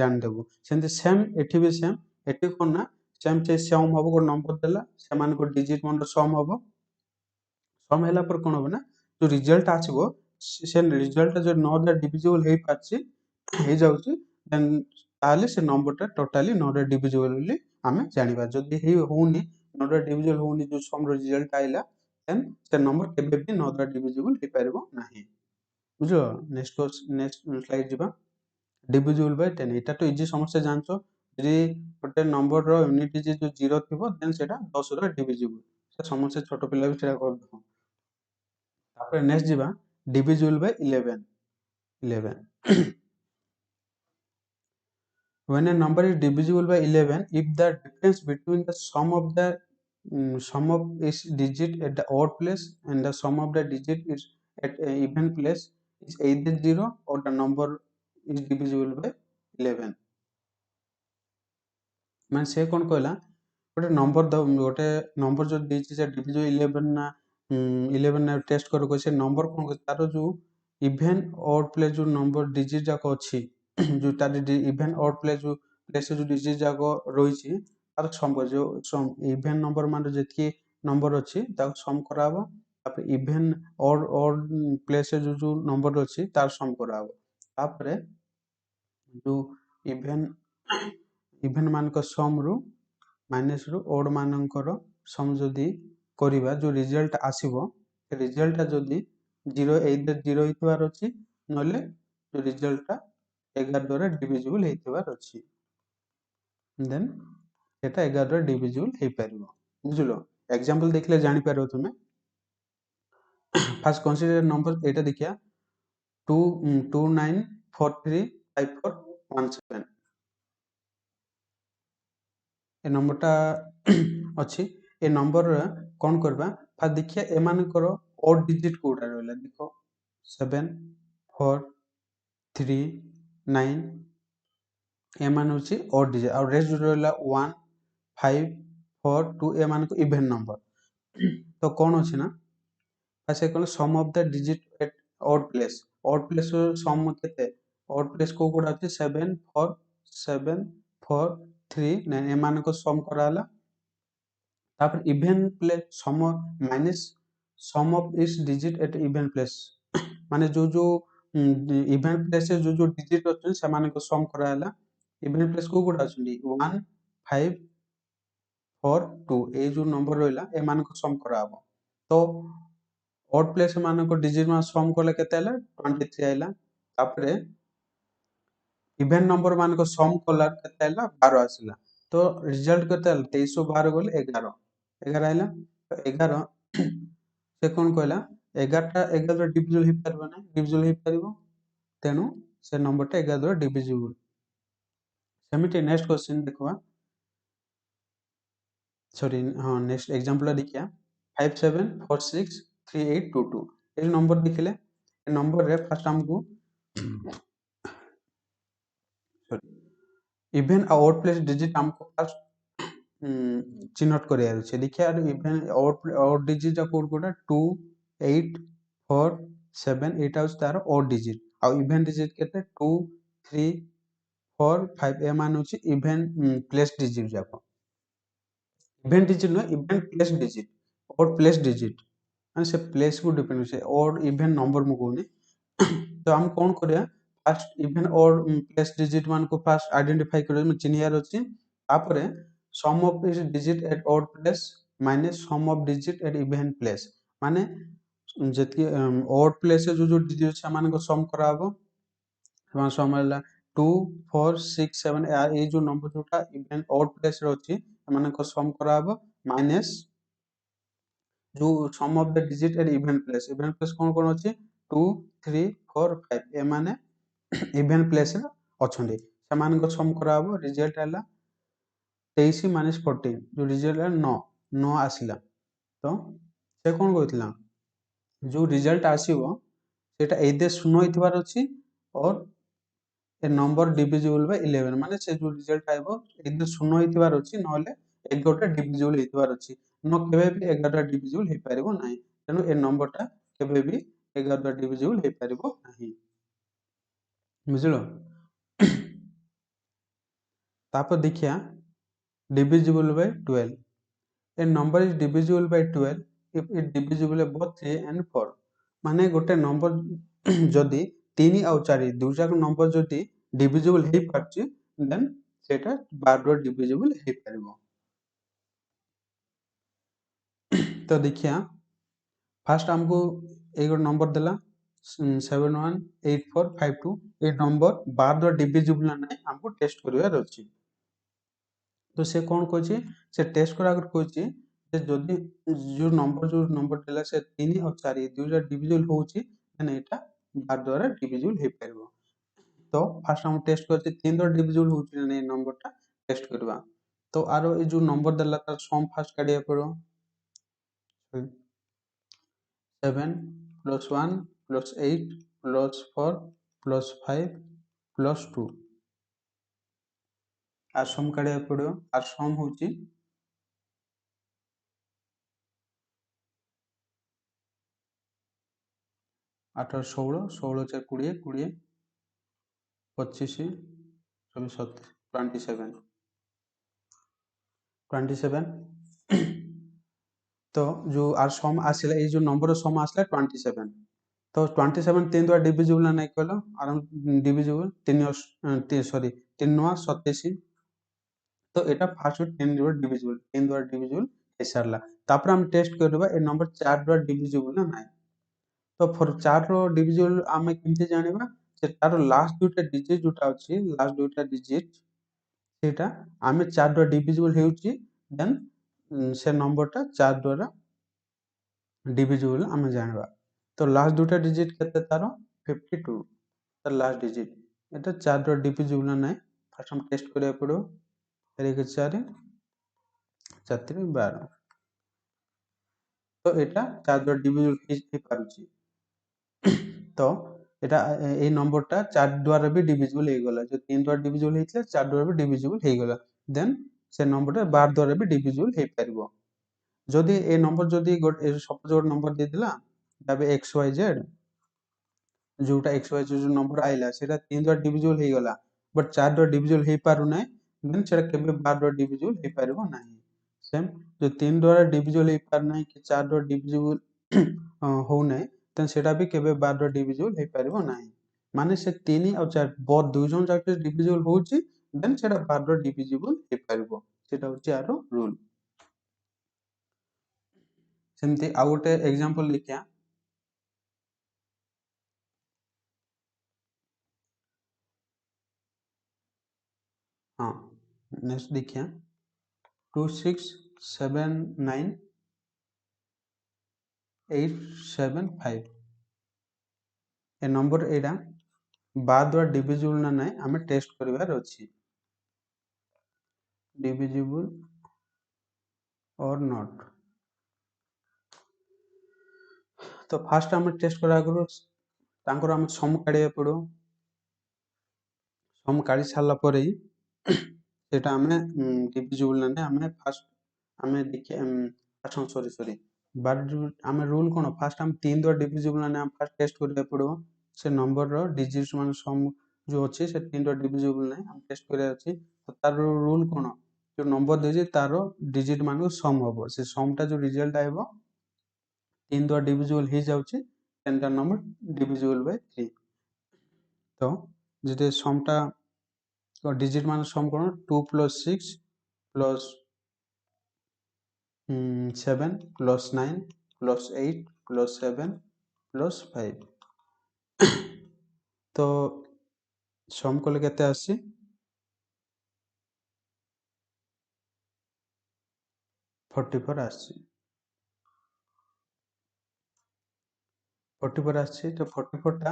जान देबो सेंति सेम एठी भी सेम एठी कोन ना सेम से सम हबो को नंबर देला से मान को डिजिट मान सम हबो सम हैला पर कोन हबो ना जो रिजल्ट आछबो से रिजल्ट जो 9 द्वारा डिविजिबल हे पाछि हे जाउची देन ताले से नंबरटा टोटली 9 द्वारा डिविजिबल बोली हमें जानिबा जदी हे होउनी 9 द्वारा डिविजिबल होउनी जो सम रिजल्ट आइला देन से नंबर केबे भी 9 द्वारा डिविजिबल हे परबो नाही बुझो नेक्स्ट स्लाइड जिबा डिविजिबल बाय 10 एटा तो इजी समस्या जानछो यदि गोटे नंबर रो यूनिट डिजिट जो 0 थिबो देन सेटा 10 रो डिविजिबल से समस्या छोट पिला भी सेटा कर दो तापर नेक्स्ट जिबा divisible by 11 when a number is divisible by 11 if the difference between the sum of its digit at the odd place and the sum of the digit is at a even place is either 0 or the number is divisible by 11 मान से कोन कहला गोटे number जो देछि से divisible 11 ना 11 ना test करो को से नंबर कोन तार जो इवन ऑड प्लेस जो नंबर डिजिट जाको अछि जो तार इवन ऑड प्लेस जो डिजिट जाको रहिछि तार सम कर जो सम इवन नंबर मान जेति नंबर अछि ता सम कराबो तापर इवन ऑड प्लेस जो नंबर अछि तार सम कराबो तापर जो इवन मान को सम रो माइनस रो ऑड मानकर सम जदी करिबा जो रिजल्ट आसीबो रिजल्ट जदी 0 either 0 हितबार अछि नले जो रिजल्ट 11 द्वारा डिविजिबल हेतिबार अछि देन एटा 11 द्वारा डिविजिबल हे परबो बुझलो एग्जांपल देखले जानि पारो तुमे फर्स्ट कंसीडर नंबर एटा देखिया 29435417 ए नंबरटा अछि ए नंबर कोन करबा फा देखिया ए मानकर ऑड डिजिट कोडा रहला देखो 7 4 3 9 ए मान होछि ऑड डिजिट और रेस्ट जो रहला 1 5 4 2 ए मान को इवन नंबर तो कोन अछि ना ऐसे कोन sum of the digit at odd place sum केते ऑड प्लेस को कोडा अछि 7 4 7 4 3 9 ए मान को सम कराला तापर even place sum minus sum of इस डिजिट एट इवन प्लेस माने जो इवन प्लेस जो डिजिट अछि से मान को सम कराला इवन प्लेस को कोडा अछि 1 5 4 2 ए जो नंबर रहला ए मान को सम कराबो तो ऑड प्लेस मान को डिजिट मान सम करले केते आला 23 आइला तापर इवन नंबर मान को सम कला केते आइला 12 आसिला तो रिजल्ट केते आइला 2312 गले 11 11 आइला तो 11 से कोन कहला 11 टा 11 द्वारा डिविजिबल हे परबो ना डिविजिबल हे परबो तेनु से नंबर टा 11 द्वारा डिविजिबल सेमिति नेक्स्ट क्वेश्चन देखवा सॉरी हां नेक्स्ट एग्जांपल देखिया 57463822 ए नंबर देखले ए नंबर रे फर्स्ट हमको sorry even odd place digit हमको फर्स्ट चिन्हट करिया छै देखिया इवन ऑड डिजिट जा कोड कोडा 2 8 4 7 एटा उस तार ऑड डिजिट आ इवन डिजिट केते 2 3 4 5 ए मान होची इवेन प्लेस डिजिट जाको इवेन डिजिट नो इवेन प्लेस डिजिट और प्लेस डिजिट माने से प्लेस को डिपेंड से और इवेन नंबर मु कोनी तो हम कौन करिया फर्स्ट इवेन और प्लेस डिजिट मान को फर्स्ट आइडेंटिफाई कर चिन्हियार अछि तापरे sum of this digit at odd place minus sum of digit at even place माने जति ऑड प्लेस जो डिजिट अछि मान को सम कराबो समान सम होला 2 4 6 7 ए जो नंबर जोटा इवेन ऑड प्लेस रे अछि मान को सम कराबो माइनस जो sum of the digit at even place कौन अच्छी 2 3 4 5 ए माने इवेन प्लेस अच्छे से सम कराबो रिजल्ट है 23 माइनस 14 जो रिजल्ट है 9 9 आसला तो से कौन कहला जो रिजल्ट आसीबो सेटा एदे शून्य होइथिबार अछि और ए नंबर डिविजिबल बाय 11 माने से जो रिजल्ट आइबो एदे शून्य होइथिबार अछि नहले 11टा डिविजिबल होइथिबार अछि न केबे भी 11टा डिविजिबल हे पारिबो नाही तेनु ए नंबरटा केबे भी 11टा डिविजिबल हे पारिबो नाही बुझलो तापर देखिया divisible by 12 a number is divisible by 12 if it divisible by both 3 and 4 माने गोटे नंबर जदि 3 और 4 दुजाक नंबर जदि डिविजिबल हे पारछि देन सेटा 12 डिविजिबल हे पारिबो तो देखिया फर्स्ट हमको एक नंबर देला 718452 ए नंबर 12 डिविजिबल नै हमको टेस्ट करिवार अछि तो से कौन कहछि से टेस्ट करा कर कहछि जे जदि जो नंबर देला से 3 और 4 दुइटा डिविजिबल होछि देन एटा 12 द्वारा डिविजिबल हे परबो तो फर्स्ट हम टेस्ट करछि 3 द्वारा डिविजिबल होछि नै नंबरटा टेस्ट करबा तो आरो ए जो नंबर देला तार सम फर्स्ट काढिया पड़ो 7 plus 1 plus 8 plus 4 plus 5 plus 2 are some काढिया पड़ो आर सम होछि 8 16 16 4 20 20 25 27 27 तो जो आर सम आसिला ए जो नंबर सम आसला 27 तो 27 3 द्वारा डिविजिबल नै कहलो आर डिविजिबल 3 सॉरी 3 9 27 तो एटा फर्स्ट 10 द्वारा डिविजिबल 10 द्वारा डिविजिबल हे सारला तापर हम टेस्ट करबा ए नंबर 4 द्वारा डिविजिबल ना नै तो फॉर 4 रो डिविजिबल आमे केमते जानिबा से तार लास्ट दुटा डिजिट जोटा अछि लास्ट दुटा डिजिट सेटा आमे 4 द्वारा डिविजिबल हेउछि देन से नंबरटा 4 द्वारा डिविजिबल आमे जानिबा तो लास्ट दुटा डिजिट केते तारो 52 तार लास्ट डिजिट एटा 4 द्वारा डिविजिबल नै फर्स्ट हम टेस्ट करिया पड़ो 1 4 4 3 12 तो एटा 4 द्वारा डिविजिबल हे पारुछि तो एटा ए नंबरटा 4 द्वारा भी डिविजिबल हे गला जो 3 द्वारा डिविजिबल हेतिला 4 द्वारा भी डिविजिबल हे गला देन से नंबरटा 12 द्वारा भी डिविजिबल हे पारिबो जदि ए नंबर जदि सपोज गोट नंबर दे दिला तबे xyz जोटा xyz जो नंबर आइला सेटा 3 द्वारा डिविजिबल हे गला बट 4 द्वारा डिविजिबल हे पारु नै देन सेटा केबे 12 द्वारा डिविजिबल हे पारिबो नाही सेम जो 3 द्वारा डिविजिबल हे पार नै कि 4 द्वारा डिविजिबल हो नै तन सेटा भी केबे 12 द्वारा डिविजिबल हे पारिबो नाही माने से 3 और 4 बोथ दुई जन जाके डिविजिबल होछि देन सेटा 12 द्वारा डिविजिबल हे पारिबो सेटा होछि आरो रूल सेमती आ गोटे एग्जांपल लिखिया हाँ नेक्स्ट देखिया 2679875 ए नंबर एडा 12 द्वारा डिविजिबल ना नै हमें टेस्ट करिवार अछि डिविजिबल और नॉट तो फर्स्ट हम टेस्ट करा करू तांकर हम सम काढिया पड़ो सम काढी सारला परे सेटा हमें डिविजिबल ना नै हमें फर्स्ट हमें देखिए सॉरी सॉरी बट हमें रूल कोन फर्स्ट हम 3 द्वारा डिविजिबल ना हम फर्स्ट टेस्ट करिया पड़ो से नंबर रो डिजिट्स मान सम जो अच्छे से 3 द्वारा डिविजिबल नहीं हम टेस्ट करिया अछि तो तार रूल कोन जो नंबर देजे तार डिजिट मान सम हबो से समटा जो रिजल्ट आइबो 3 द्वारा डिविजिबल हो जाउछि then the number divisible by 3 तो जेते समटा डिजिट मान सम कोन 2 + 6 + 7 + 9 + 8 + 7 + 5 तो सम कले केते आसी 44 आसी 44 आसी तो 44 टा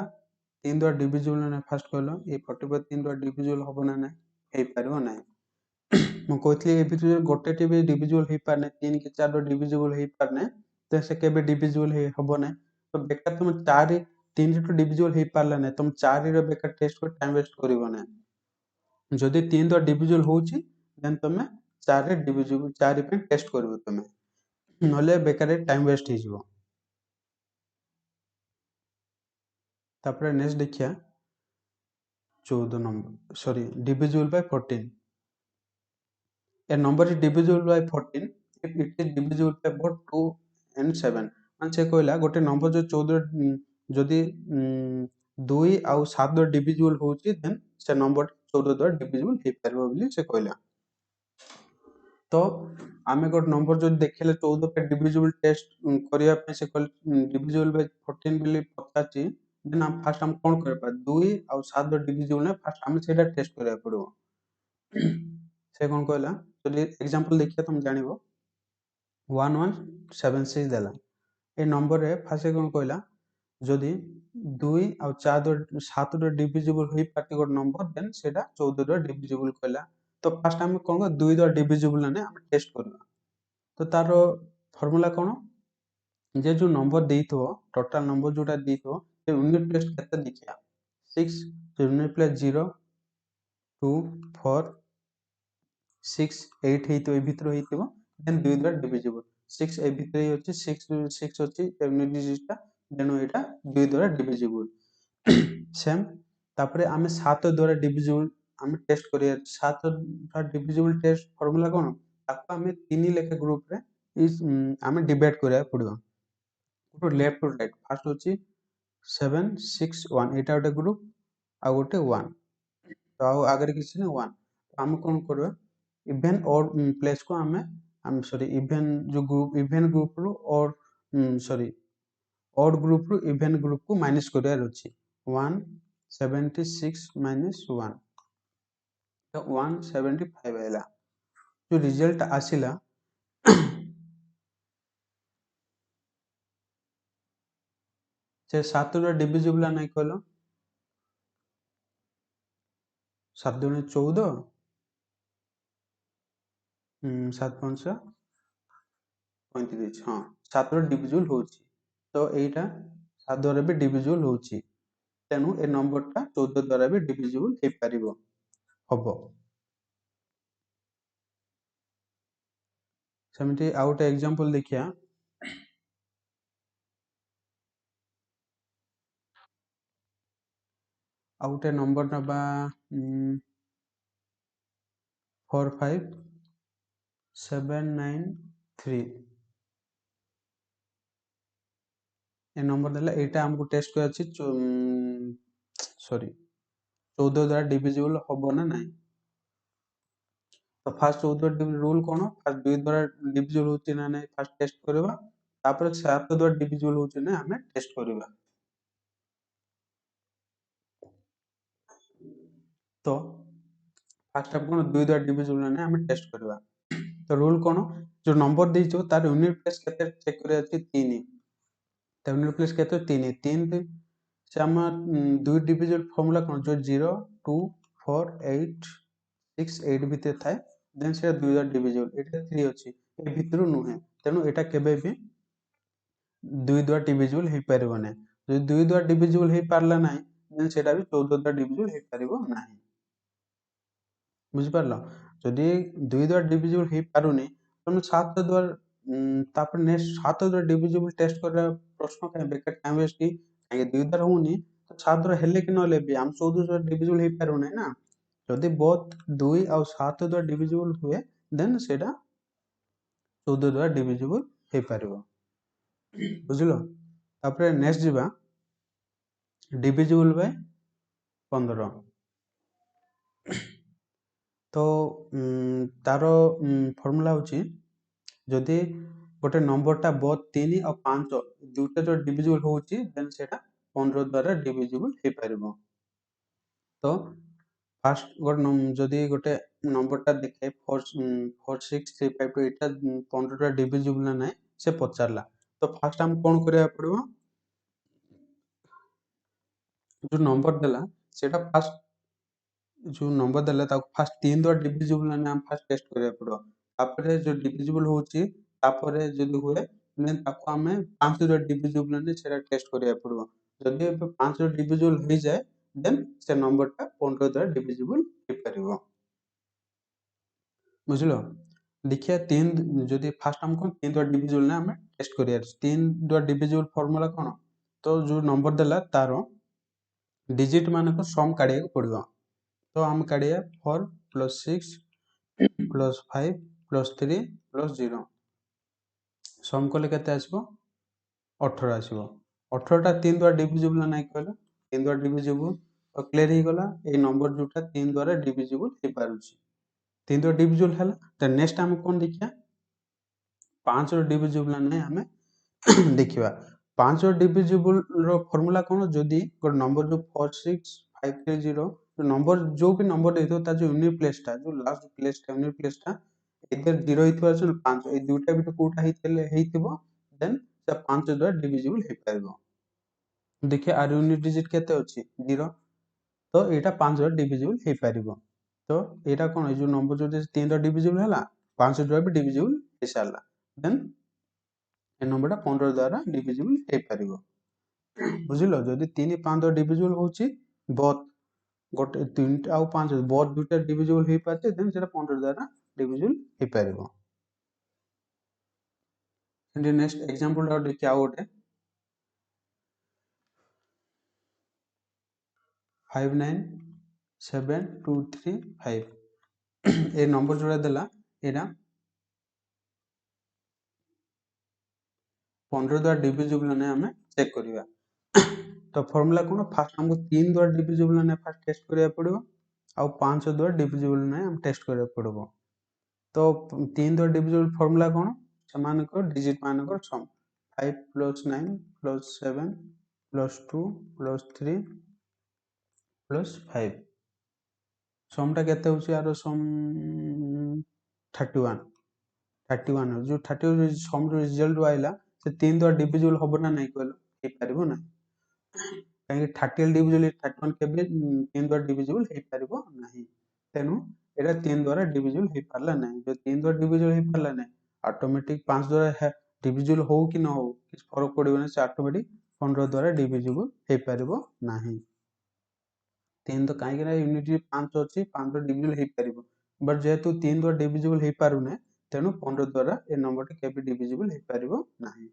3 द्वारा डिविजिबल ना फास्ट कहलो ए 44 3 द्वारा डिविजिबल हबो ना ना हे पारिबो ना ମୁଁ କହିଥିଲି ଏ ଭିତରୁ ଗୋଟେ ଟି ବି ଡିଭିଜିବଲ ହେଇପାରୁନି 3 କି 4 ର ଡିଭିଜିବଲ ହେଇପାରୁନି ତ ସେ କେବେ ଡିଭିଜିବଲ ହବ ନାହିଁ ତ ବେକାର ତମେ 4 3 ରୁ ଡିଭିଜିବଲ ହେଇପାରିଲା ନାହିଁ ତମେ 4 ର ବେକାର ଟେଷ୍ଟ କରି ଟାଇମ ୱେଷ୍ଟ କରିବ ନାହିଁ ଯଦି 3 ଦ୍ୱାରା ଡିଭିଜିବଲ ହଉଛି ଦେନ୍ ତମେ 4 ରେ ଡିଭିଜିବଲ 4 ପାଇଁ ଟେଷ୍ଟ କରିବ ତମେ ନହେଲେ ବେକାର ଟାଇମ ୱେଷ୍ଟ ହେଇଯିବ ତାପରେ ନେକ୍ସଟ ଦେଖିବା 14 number sorry divisible by 14 a number is divisible by 14 if it is divisible by both 2 and 7 ମାନେ ସେ କହିଲା ଗୋଟେ ନମ୍ବର ଯୋଉ 14 ଯଦି 2 ଆଉ 7 ଦ୍ୱାରା ଡିଭିଜିବଲ ହଉଛି ଦେନ୍ ସେ ନମ୍ବର 14 ଦ୍ୱାରା ଡିଭିଜିବଲ ହେଇପାରିବ ବୋଲି ସେ କହିଲା ତ ଆମେ ଗୋଟେ ନମ୍ବର ଯଦି ଦେଖିଲେ 14 ପାଇଁ ଡିଭିଜିବଲ ଟେଷ୍ଟ କରିବା ପାଇଁ ସେ କହିଲେ ଡିଭିଜିବଲ ବାଇ 14 ବୋଲି ପଚାରିଛି ଦେନ୍ ଆମେ ଫାର୍ଷ୍ଟ ଆମେ କଣ କରିବା 2 ଆଉ 7 ଦ୍ୱାରା ଡିଭିଜିବଲ ନା ଫାର୍ଷ୍ଟ ଆମେ ସେଇଟା ଟେଷ୍ଟ କରିବାକୁ ପଡିବ ସେ କଣ କହିଲା ଯଦି एग्जांपल ଦେଖିବା ତମେ ଜାଣିବ 1176 ଦେଲା ଏ ନମ୍ବରରେ ଫାର୍ଷ୍ଟ କଣ କହିଲା ଯଦି 2 ଆଉ 4 7 ର ଡିଭିଜିବଲ ହେଇ ପାର୍ଟି ଗୋଟେ ନମ୍ବର ଦେନ୍ ସେଟା 14 ର ଡିଭିଜିବଲ କହିଲା ତ ଫାର୍ଷ୍ଟ ଆମେ କଣ 2 ର ଡିଭିଜିବଲ ନା ଆମେ ଟେଷ୍ଟ କରିବା ତ ତାର ଫର୍ମୁଲା କଣ जे जो नंबर ଦେଇଥିବ टोटल नंबर जोटा ଦେଇଥିବ ସେ यूनिट प्लेस କେତେ ଦେଖିବା 6 यूनिट प्लेस 0 2 4 6 8 ହେଇଥିବ ଏ ଭିତରେ ହେଇଥିବ ଦେନ୍ 2 ଦ୍ୱାରା ଡିଭିଜିବଲ 6 ଏ ଭିତରେ ଅଛି 6 6 ଅଛି यूनिट डिजिटଟା ତେଣୁ ଏଟା 2 ଦ୍ୱାରା ଡିଭିଜିବଲ ସେମ୍ ତାପରେ ଆମେ 7 ଦ୍ୱାରା ଡିଭିଜିବଲ ଆମେ ଟେଷ୍ଟ କରିବା 7 ଦ୍ୱାରା ଡିଭିଜିବଲ ଟେଷ୍ଟ ଫର୍ମୁଲା କଣ ତାକୁ ଆମେ 3 ଲେଖା ଗ୍ରୁପ ରେ ଆମେ डिवाइड କରିବାକୁ ପଡିବ ଗୋଟେ लेफ्ट टू राइट फास्ट होची 7 6 1 एटा गोटे ग्रुप आ गोटे 1 तो आ आगे किसी ने 1 तो हम कौन करबा इवन ऑड प्लेस को हम सॉरी इवन जो ग्रुप इवन ग्रुप रो और सॉरी ऑड ग्रुप रो इवन ग्रुप को माइनस करिया अछि 176 माइनस 1 तो 175 आइला जो रिजल्ट आसिला से 7 रो डिविजिबल नहीं कहलो 7 दुनी 14 7 5 35 हाँ 7 रो डिविजिबल होची तो एटा 7 द्वारा भी डिविजिबल होची तेणु ए नंबरटा 14 द्वारा भी डिविजिबल हे परिबो हबो सेमती आउट एग्जांपल देखिया आउट नंबर नबा 45793 ए नंबर देला एटा हमको टेस्ट कर अछि सॉरी 14 द्वारा डिविजिबल हबो ना नहीं तो फास्ट 14 रूल कोन फास्ट 2 द्वारा डिविजिबल होची ना नहीं फास्ट टेस्ट करबा तापर 7 द्वारा डिविजिबल होची ना हमें टेस्ट करबा तो फास्ट आप कोन 2 द्वारा डिविजिबल ना हमें टेस्ट करबा तो रूल कोन जो नंबर देइछो तार यूनिट प्लेस केते चेक करे अछि 3 तो यूनिट प्लेस केते 3 3 से हम 2 डिविजिबल फार्मूला कोन जो 0 2 4 8 6 8 ভিতরে থাকে দেন সেটা 2 দ্বারা ডিভিজিবল এটা 3 ଅଛି ଏ ଭିତରୁ ନୁହେଁ ତେଣୁ ଏଟା କେବେ ବି 2 ଦ୍ୱାରା ଡିଭିଜିବଲ ହେଇପାରିବ ନାହିଁ ଯଦି 2 ଦ୍ୱାରା ଡିଭିଜିବଲ ହେଇପାରିଲା ନାହିଁ ଦେନ୍ ସେଟା ବି 14 ଦ୍ୱାରା ଡିଭିଜିବଲ ହେଇପାରିବ ନାହିଁ ବୁଝିପାରିଲ ଯଦି 2 ଦ୍ୱାରା ଡିଭିଜିବଲ ହେଇପାରୁନି ତମେ 7 ଦ୍ୱାରା ତାପରେ ନେକ୍ସଟ 7 ଦ୍ୱାରା ଡିଭିଜିବଲ ଟେଷ୍ଟ କରିବା ପ୍ରଶ୍ନ କାଇଁ ବେକାର ଟାଇମ ୱେଷ୍ଟ କି 2 ଦ୍ୱାରା ହଉନି ତ 7 ଦ୍ୱାରା ହେଲେ କି ନହେଲେ ବି ଆମେ 14 ଦ୍ୱାରା ଡିଭିଜିବୁଲ ହେଇପାରିବ ନାହିଁ ନା। ଯଦି ବୋଥ 2 ଆଉ 7 ଦ୍ୱାରା ଡିଭିଜିବୁଲ ହୁଏ ଦେନ୍ ସେଇଟା 14 ଦ୍ୱାରା ଡିଭିଜିବୁଲ ହେଇପାରିବ। ବୁଝିଲ। ତାପରେ ନେକ୍ସଟ ଯିବା ଡିଭିଜିବୁଲ ବାଇ 15। ତ ତାର ଫର୍ମୁଲା ହଉଛି ଯଦି ଗୋଟେ ନମ୍ବରଟା ବୋଥ 3 ଆଉ 5 ଦୁଇଟା ଯୋଉ ଡିଭିଜିବୁଲ ହଉଛି ଦେନ୍ ସେଇଟା 15 ଦ୍ୱାରା ଡିଭିଜିବୁଲ ହେଇପାରିବ। ତ ଫାଷ୍ଟ ଯଦି ଗୋଟେ ନମ୍ବରଟା ଦେଖେ 46352 ଏଇଟା 15 ଦ୍ୱାରା ଡିଭିଜିବୁଲ ନା ନାହିଁ ସେ ପଚାରିଲା। ତ ଫାଷ୍ଟ ଆମକୁ କଣ କରିବାକୁ ପଡିବ, ଯୋଉ ନମ୍ବର ଦେଲା ସେଇଟା ଫାଷ୍ଟ ଯୋଉ ନମ୍ବର ଦେଲା ତାକୁ ଫାଷ୍ଟ 3 ଦ୍ୱାରା ଡିଭିଜିବୁଲ ନା ନାହିଁ ଆମେ ଫାଷ୍ଟ ଟେଷ୍ଟ କରିବାକୁ ପଡିବ। ତାପରେ ଯୋଉ ଡିଭିଜିବୁଲ ହଉଛି ତାପରେ ଯଦି ହୁଏ ଦେନ୍ ତାକୁ ଆମେ 5 ଦ୍ୱାରା ଡିଭିଜିବୁଲ ନା ନାହିଁ ସେଇଟା ଟେଷ୍ଟ କରିବାକୁ ପଡିବ। ଯଦି ଏବେ 5 ଦ୍ୱାରା ଡିଭିଜିବୁଲ ହେଇଯାଏ ଦେନ୍ ସେ ନମ୍ବରଟା 15 ଦ୍ୱାରା ଡିଭିଜିବୁଲ ହେଇପାରିବ। ବୁଝିଲ। ଦେଖିବା 3 ଯଦି ଫାଷ୍ଟ ଆମକୁ 3 ଦ୍ୱାରା ଡିଭିଜିବୁଲ ନା ଆମେ ଟେଷ୍ଟ କରିବାର ଅଛି। 3 ଦ୍ୱାରା ଡିଭିଜିବୁଲ ଫର୍ମୁଲା କଣ, ତ ଯୋଉ ନମ୍ବର ଦେଲା ତାର ଡିଜିଟ ମାନଙ୍କ ସମ କାଢିବାକୁ ପଡିବ। ତ ଆମେ କାଢିବା 4 + 6 + 5 + 3 + 0 ସମ କଲେ କେତେ ଆସିବ, 18 ଆସିବ। 18ଟା 3 ଦ୍ୱାରା ଡିଭିଜିବୁଲ ନା ନାହିଁ କହିଲ, 3 ଦ୍ୱାରା ଡିଭିଜିବୁଲ। ତ କ୍ଲିୟର ହେଇଗଲା ଏଇ ନମ୍ବର ଯୋଉଟା 3 ଦ୍ୱାରା ଡିଭିଜିବୁଲ ହେଇପାରୁଛି। 3 ଦ୍ୱାରା ଡିଭିଜିବୁଲ ହେଲା। ତ ନେକ୍ସଟ ଆମେ କଣ ଦେଖିବା, 5 ର ଡିଭିଜିବୁଲ ନା ନାହିଁ ଆମେ ଦେଖିବା। 5 ର ଡିଭିଜିବୁଲ ର ଫର୍ମୁଲା କଣ, ଯଦି ଗୋଟେ ନମ୍ବର ଯୋଉ 46530 ନମ୍ବର ଯୋଉ ବି ନମ୍ବର ଦେଇଥିବ ତାର ଯୋଉ ୟୁନିଟ ପ୍ଲେସଟା ଯୋଉ ଲାଷ୍ଟ ପ୍ଲେସଟା ୟୁନିଟ ପ୍ଲେସଟା ଏଇଥିରେ 0 ହେଇଥିବ ଅଛି 5 ଏଇ ଦୁଇଟା ଭିତରୁ କୋଉଟା ହେଇଥିବ ଦେନ୍ ସେ 5 ଦ୍ୱାରା ଡିଭିଜିବୁଲ ହେଇପାରିବ। ଦେଖିବା ଆର ୟୁନିଟ ଡିଜିଟ କେତେ ଅଛି 0, ତ ଏଇଟା 5 ଦ୍ୱାରା ଡିଭିଜିବୁଲ ହେଇପାରିବ। ତ ଏଇଟା କଣ, ଏଇ ଯୋଉ ନମ୍ବର ଯୋଉ 3 ଦ୍ୱାରା ଡିଭିଜିବୁଲ ହେଲା 5 ଦ୍ୱାରା ବି ଡିଭିଜିବୁଲ ହେଇସାରିଲା ଦେନ୍ ଏ ନମ୍ବରଟା 15 ଦ୍ୱାରା ଡିଭିଜିବୁଲ ହେଇପାରିବ। ବୁଝିଲ। ଯଦି 3 5 ଦ୍ୱାରା ଡିଭିଜିବୁଲ ହଉଛି ବୋଥ ଗୋଟେ 3 ଆଉ 5 ବୋଥ ଦୁଇଟା ଡିଭିଜିବୁଲ ହେଇପାରୁଛି ଦେନ୍ ସେଟା 15 ଦ୍ୱାରା ଡିଭିଜିବୁଲ ହେଇପାରିବ। ଏଣ୍ଡ ନେକ୍ସଟ एग्जांपल ଟା ଦେଖିବା ଆଉ ଗୋଟେ 597235 ଏ ନମ୍ବର ଯୋଉଟା ଦେଲା ଏଟା 15 ଦ୍ୱାରା ଡିଭିଜିବୁଲ ନା ନାହିଁ ଆମେ ଚେକ୍ କରିବା। ତ ଫର୍ମୁଲା କଣ, ଫାଷ୍ଟ ଆମକୁ 3 ଦ୍ୱାରା ଡିଭିଜିବୁଲ ନା ନାହିଁ ଫାଷ୍ଟ ଟେଷ୍ଟ କରିବାକୁ ପଡିବ ଆଉ 5 ଦ୍ୱାରା ଡିଭିଜିବୁଲ ନା ନାହିଁ ଆମେ ଟେଷ୍ଟ କରିବାକୁ ପଡିବ। ତ 3 ଦ୍ୱାରା ଡିଭିଜିବୁଲ ଫର୍ମୁଲା କଣ, ସେମାନଙ୍କ ଡିଜିଟ ମାନଙ୍କର ସମ 5 + 9 + 7 + 2 + 3 + 5 ସମଟା କେତେ ହଉଛି, ଆର ସମ 31 ଯୋଉ 31 ସମ ର ରିଜଲ୍ଟ ଆଇଲା ସେ 3 ଦ୍ୱାରା ଡିଭିଜିବୁଲ ହବ ନା ନାହିଁ କହିଲ, ହେଇପାରିବ ନାହିଁ। କାହିଁକି 30 ଡିଭିଜିବୁଲ 31 କେବେ 3 ଦ୍ୱାରା ଡିଭିଜିବୁଲ ହେଇପାରିବ ନାହିଁ। ତେଣୁ ଏଟା 3 ଦ୍ୱାରା ଡିଭିଜିବୁଲ ହେଇପାରିଲା ନାହିଁ। ଯଦି 3 ଦ୍ୱାରା ଡିଭିଜିବୁଲ ହେଇପାରିଲା ନାହିଁ ଅଟୋମେଟିକ 5 ଦ୍ୱାରା ଡିଭିଜିବୁଲ ହଉ କି ନ ହଉ କିଛି ଫରକ ପଡିବନି, ସେ ଅଟୋମେଟିକ 15 ଦ୍ୱାରା ଡିଭିଜିବୁଲ ହେଇପାରିବ ନାହିଁ। 3 ତ କାହିଁକି ନା ୟୁନିଟ 5 ଅଛି 5 ଦ୍ୱାରା ଡିଭିଜିବୁଲ ହେଇପାରିବ, ବଟ୍ ଯେହେତୁ 3 ଦ୍ୱାରା ଡିଭିଜିବୁଲ ହେଇପାରୁନି ତେଣୁ 15 ଦ୍ୱାରା ଏ ନମ୍ବରଟି କେବେ ଡିଭିଜିବୁଲ ହେଇପାରିବ ନାହିଁ।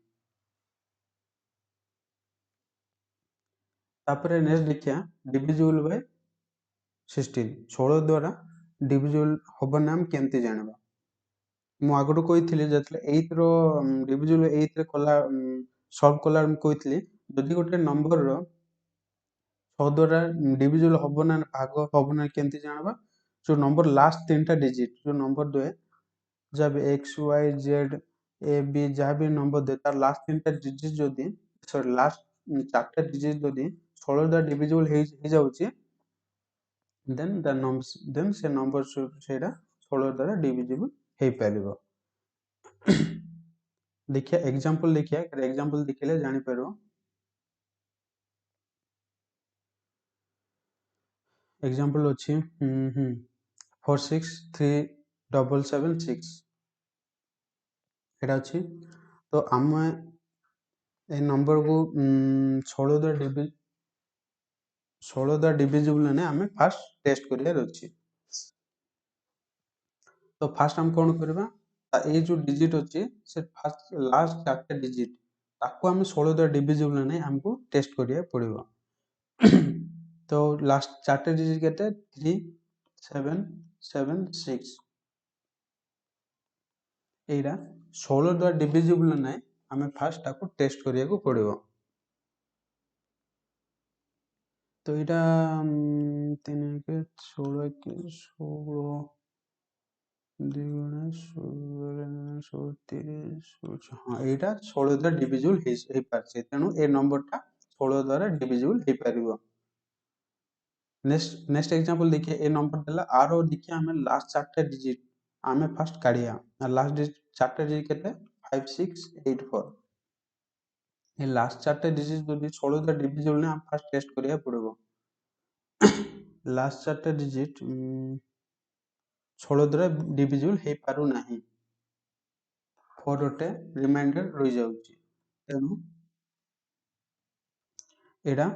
ତାପରେ ନେକ୍ସଟ ଦେଖିବା ଡିଭିଜିବୁଲ ବାଇ 16 16 ଦ୍ୱାରା ଡିଭିଜିବୁଲ ହବ ନା ଆମେ କେମିତି ଜାଣିବା। ମୁଁ ଆଗରୁ କହିଥିଲି ଯେତେବେଳେ 8 ର ଡିଭିଜିବୁଲ 8 ରେ କଲା ସଲ୍ଭ କଲା ମୁଁ କହିଥିଲି ଯଦି ଗୋଟେ ନମ୍ବରର 6 ଦ୍ୱାରା ଡିଭିଜିବୁଲ ହବ ନା ଭାଗ ହବ ନା କେମିତି ଜାଣିବା, ଯୋଉ ନମ୍ବର ଲାଷ୍ଟ 3ଟା ଡିଜିଟ ଯୋଉ ନମ୍ବର ଦେ ଯାହା ବି x y z a b ଯାହା ବି ନମ୍ବର ଦେ ତାର ଲାଷ୍ଟ 3ଟା ଡିଜିଟ ଯଦି ସରି ଲାଷ୍ଟ 4ଟା ଡିଜିଟ ଯଦି 16 ଦ୍ୱାରା ଡିଭିଜିବୁଲ ହେଇଯାଉଛି ଦେନ୍ ସେ ନମ୍ବର ସେଇଟା 16 ଦ୍ୱାରା ଡିଭିଜିବୁଲ ହେଇପାରିବ। ଦେଖିବା ଏକ୍ସାମ୍ପଲ ଦେଖିବା, ଏକ୍ସାମ୍ପଲ ଦେଖିଲେ ଜାଣିପାରିବ। एग्जाम्पल अच्छी 4637776 एटा अच्छी। तो आम ए नंबर को 16 द्वारा डिविजिबल ना आम फास्ट टेस्ट करियार अच्छी। तो फास्ट आम कौन करवा, ये जो डिजिट अच्छी से फास्ट लास्ट 4टा डिजिट ताको आम 16 द्वारा डिविजिबल ना आमको टेस्ट करिया पड़िबो। तो लास्ट 4टे डिजिट केते 3776 एटा 16 द्वारा डिविजिबल नै आमे फास्ट ताको टेस्ट करिया को पड़िबो। तो एटा 3 के 16 के 16 2 गुणा 16 30 हाँ एटा 16 द्वारा डिविजिबल हे पारछे तेनु ए नंबर टा 16 द्वारा डिविजिबल हे पारिबो। नेक्स्ट एग्जांपल देखिए ए नंबर देला आरो देखिए हमें लास्ट 4टे डिजिट आमे फर्स्ट काढिया लास्ट डिजिट 4टे डिजिट केते 5684 ये लास्ट 4टे डिजिट जदि 16 द्वारा डिविजिबल ने हम फर्स्ट टेस्ट करिया पड़िबो। लास्ट 4टे डिजिट 16 द्वारा डिविजिबल हे पारु नाही 4 गोटे रिमाइंडर रहि जाउची तेनु एडा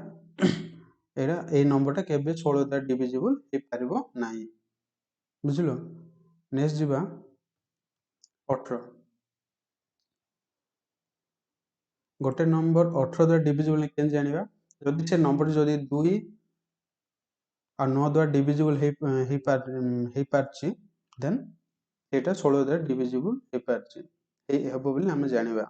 एडा ए नंबरटा केबे 16 द्वारा डिविजिबल हे पारिबो नाही बुझिलो। नेक्स्ट जिबा 18 गोटे नंबर 18 द्वारा डिविजिबल ने केन जानिबा जदि से नंबर जदि 2 और 9 द्वारा डिविजिबल हे पारची देन एटा 16 द्वारा डिविजिबल हे पारची ए हबो बोली हम जानिबा।